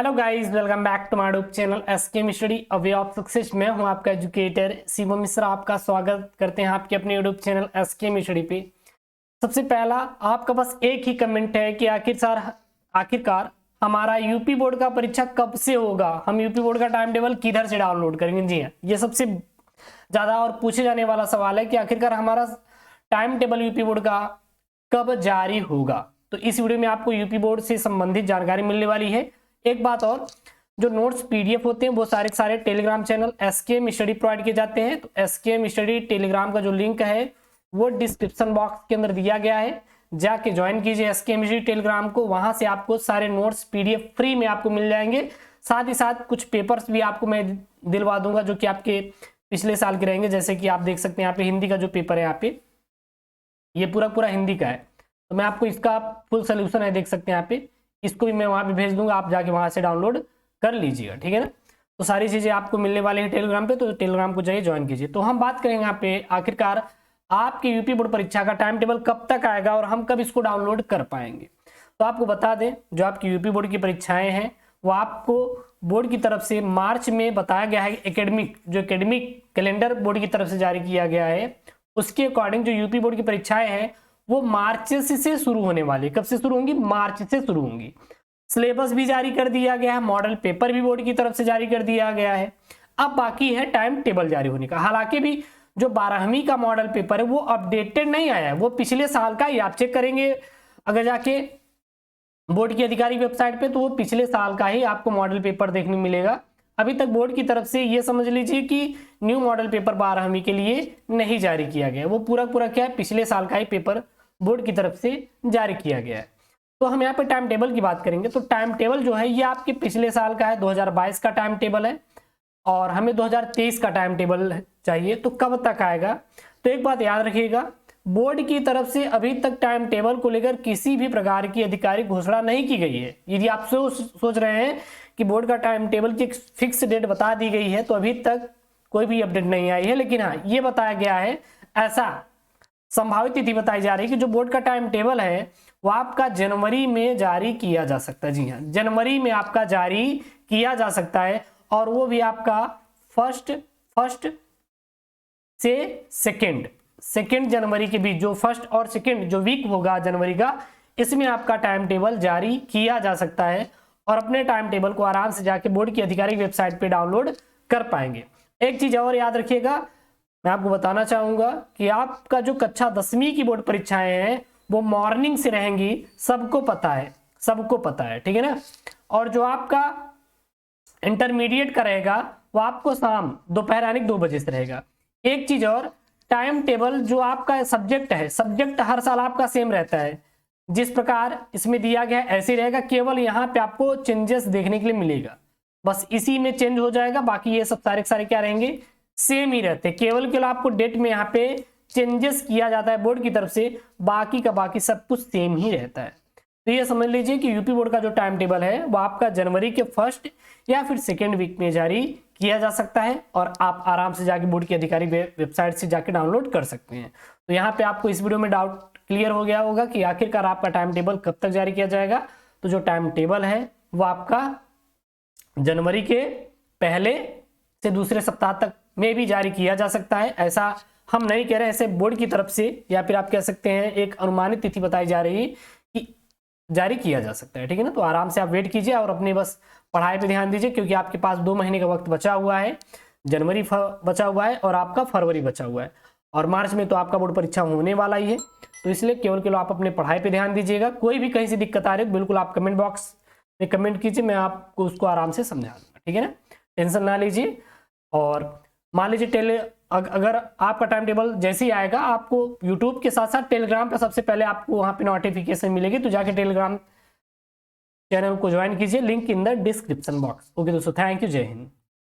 Hello guys, welcome back to my YouTube channel SK study a way of success. मैं हूं आपका educator Shivam Mishra. आपका स्वागत करते हैं आपके अपने यूट्यूब चैनल एसके स्टडी पे। सबसे पहला आपका बस एक ही कमेंट है कि आखिरकार हमारा यूपी बोर्ड का परीक्षा कब से होगा, हम यूपी बोर्ड का टाइम टेबल किधर से डाउनलोड करेंगे। जी हाँ, ये सबसे ज्यादा और पूछे जाने वाला सवाल है कि आखिरकार हमारा टाइम टेबल यूपी बोर्ड का कब जारी होगा। तो इस वीडियो में आपको यूपी बोर्ड से संबंधित जानकारी मिलने वाली है। एक बात और, जो नोट्स पीडीएफ होते हैं वो सारे Telegram channel SKM study provide किए जाते हैं। तो एसकेएम स्टडी टेलीग्राम का जो लिंक है वो डिस्क्रिप्शन बॉक्स के अंदर दिया गया है, जाके ज्वाइन कीजिए एसकेएम स्टडी टेलीग्राम को। वहां से आपको सारे नोट्स पीडीएफ फ्री में आपको मिल जाएंगे। साथ ही साथ कुछ पेपर्स भी आपको मैं दिलवा दूंगा जो कि आपके पिछले साल के रहेंगे। जैसे कि आप देख सकते हैं यहाँ पे हिंदी का जो पेपर है, यहाँ पे ये पूरा हिंदी का है। तो मैं आपको इसका फुल सोल्यूशन है, देख सकते हैं यहाँ पे, इसको भी मैं वहां पे भेज दूंगा, आप जाके वहां से डाउनलोड कर लीजिएगा, ठीक है ना। तो सारी चीजें आपको मिलने वाली है टेलीग्राम पे, तो टेलीग्राम को जाइए ज्वाइन कीजिए। तो हम बात करेंगे यहाँ पे आखिरकार आपके यूपी बोर्ड परीक्षा का टाइम टेबल कब तक आएगा और हम कब इसको डाउनलोड कर पाएंगे। तो आपको बता दें, जो आपकी यूपी बोर्ड की परीक्षाएं हैं वो आपको बोर्ड की तरफ से मार्च में बताया गया है। एकेडमिक कैलेंडर बोर्ड की तरफ से जारी किया गया है, उसके अकॉर्डिंग जो यूपी बोर्ड की परीक्षाएं हैं वो मार्च से शुरू होने वाली। कब से शुरू होंगी? मार्च से शुरू होंगी। सिलेबस भी जारी कर दिया गया है, मॉडल पेपर भी बोर्ड की तरफ से जारी कर दिया गया है। अब बाकी है टाइम टेबल जारी होने का। हालांकि भी जो 12वीं का मॉडल पेपर है वो अपडेटेड नहीं आया है, वो पिछले साल का ही आप चेक करेंगे अगर जाके बोर्ड की आधिकारिक वेबसाइट पे, तो वो पिछले साल का ही आपको मॉडल पेपर देखने मिलेगा। अभी तक बोर्ड की तरफ से ये समझ लीजिए कि न्यू मॉडल पेपर 12वीं के लिए नहीं जारी किया गया, वो पूरा क्या है, पिछले साल का ही पेपर बोर्ड की तरफ से जारी किया गया है। तो हम यहाँ पे टाइम टेबल की बात करेंगे। तो टाइम टेबल जो है ये आपके पिछले साल का है, 2022 का टाइम टेबल है, और हमें 2023 का टाइम टेबल चाहिए। तो कब तक आएगा? तो एक बात याद रखिएगा, बोर्ड की तरफ से अभी तक टाइम टेबल को लेकर किसी भी प्रकार की आधिकारिक घोषणा नहीं की गई है। यदि आप सोच रहे हैं कि बोर्ड का टाइम टेबल की फिक्स डेट बता दी गई है, तो अभी तक कोई भी अपडेट नहीं आई है। लेकिन हाँ, ये बताया गया है, ऐसा संभावित तिथि बताई जा रही है कि जो बोर्ड का टाइम टेबल है वो आपका जनवरी में जारी किया जा सकता है। जी हाँ, जनवरी में आपका जारी किया जा सकता है, और वो भी आपका फर्स्ट से सेकेंड जनवरी के बीच, जो फर्स्ट और सेकेंड जो वीक होगा जनवरी का, इसमें आपका टाइम टेबल जारी किया जा सकता है। और अपने टाइम टेबल को आराम से जाके बोर्ड की आधिकारिक वेबसाइट पे डाउनलोड कर पाएंगे। एक चीज और याद रखिएगा, मैं आपको बताना चाहूंगा कि आपका जो कक्षा 10वीं की बोर्ड परीक्षाएं हैं वो मॉर्निंग से रहेंगी, सबको पता है, ठीक है ना। और जो आपका इंटरमीडिएट का रहेगा वो आपको शाम दोपहर यानी 2 बजे से रहेगा। एक चीज और, टाइम टेबल जो आपका सब्जेक्ट है, सब्जेक्ट हर साल आपका सेम रहता है, जिस प्रकार इसमें दिया गया ऐसे रहेगा। केवल यहाँ पे आपको चेंजेस देखने के लिए मिलेगा, बस इसी में चेंज हो जाएगा। बाकी ये सब सारे क्या रहेंगे, सेम ही रहते हैं। केवल आपको डेट में यहाँ पे चेंजेस किया जाता है बोर्ड की तरफ से, बाकी का बाकी सब कुछ सेम ही रहता है। तो ये समझ लीजिए कि यूपी बोर्ड का जो टाइम टेबल है वो आपका जनवरी के फर्स्ट या फिर सेकेंड वीक में जारी किया जा सकता है, और आप आराम से जाके बोर्ड की आधिकारिक वेबसाइट से जाके डाउनलोड कर सकते हैं। तो यहाँ पे आपको इस वीडियो में डाउट क्लियर हो गया होगा कि आखिरकार आपका टाइम टेबल कब तक जारी किया जाएगा। तो जो टाइम टेबल है वो आपका जनवरी के पहले से दूसरे सप्ताह तक में भी जारी किया जा सकता है। ऐसा हम नहीं कह रहे हैं, ऐसे बोर्ड की तरफ से, या फिर आप कह सकते हैं एक अनुमानित तिथि बताई जा रही है कि जारी किया जा सकता है, ठीक है ना। तो आराम से आप वेट कीजिए और अपनी बस पढ़ाई पे ध्यान दीजिए, क्योंकि आपके पास 2 महीने का वक्त बचा हुआ है। जनवरी बचा हुआ है और आपका फरवरी बचा हुआ है, और मार्च में तो आपका बोर्ड परीक्षा होने वाला ही है। तो इसलिए केवल आप अपने पढ़ाई पे ध्यान दीजिएगा। कोई भी कहीं से दिक्कत आ रही है बिल्कुल आप कमेंट बॉक्स में कमेंट कीजिए, मैं आपको उसको आराम से समझा दूंगा, ठीक है ना। टेंशन ना लीजिए। और मान लीजिए अगर आपका टाइम टेबल जैसे ही आएगा, आपको यूट्यूब के साथ साथ टेलीग्राम पर सबसे पहले आपको वहां पे नोटिफिकेशन मिलेगी। तो जाके टेलीग्राम चैनल को ज्वाइन कीजिए, link in the description box. Okay दोस्तों, थैंक यू, जय हिंद।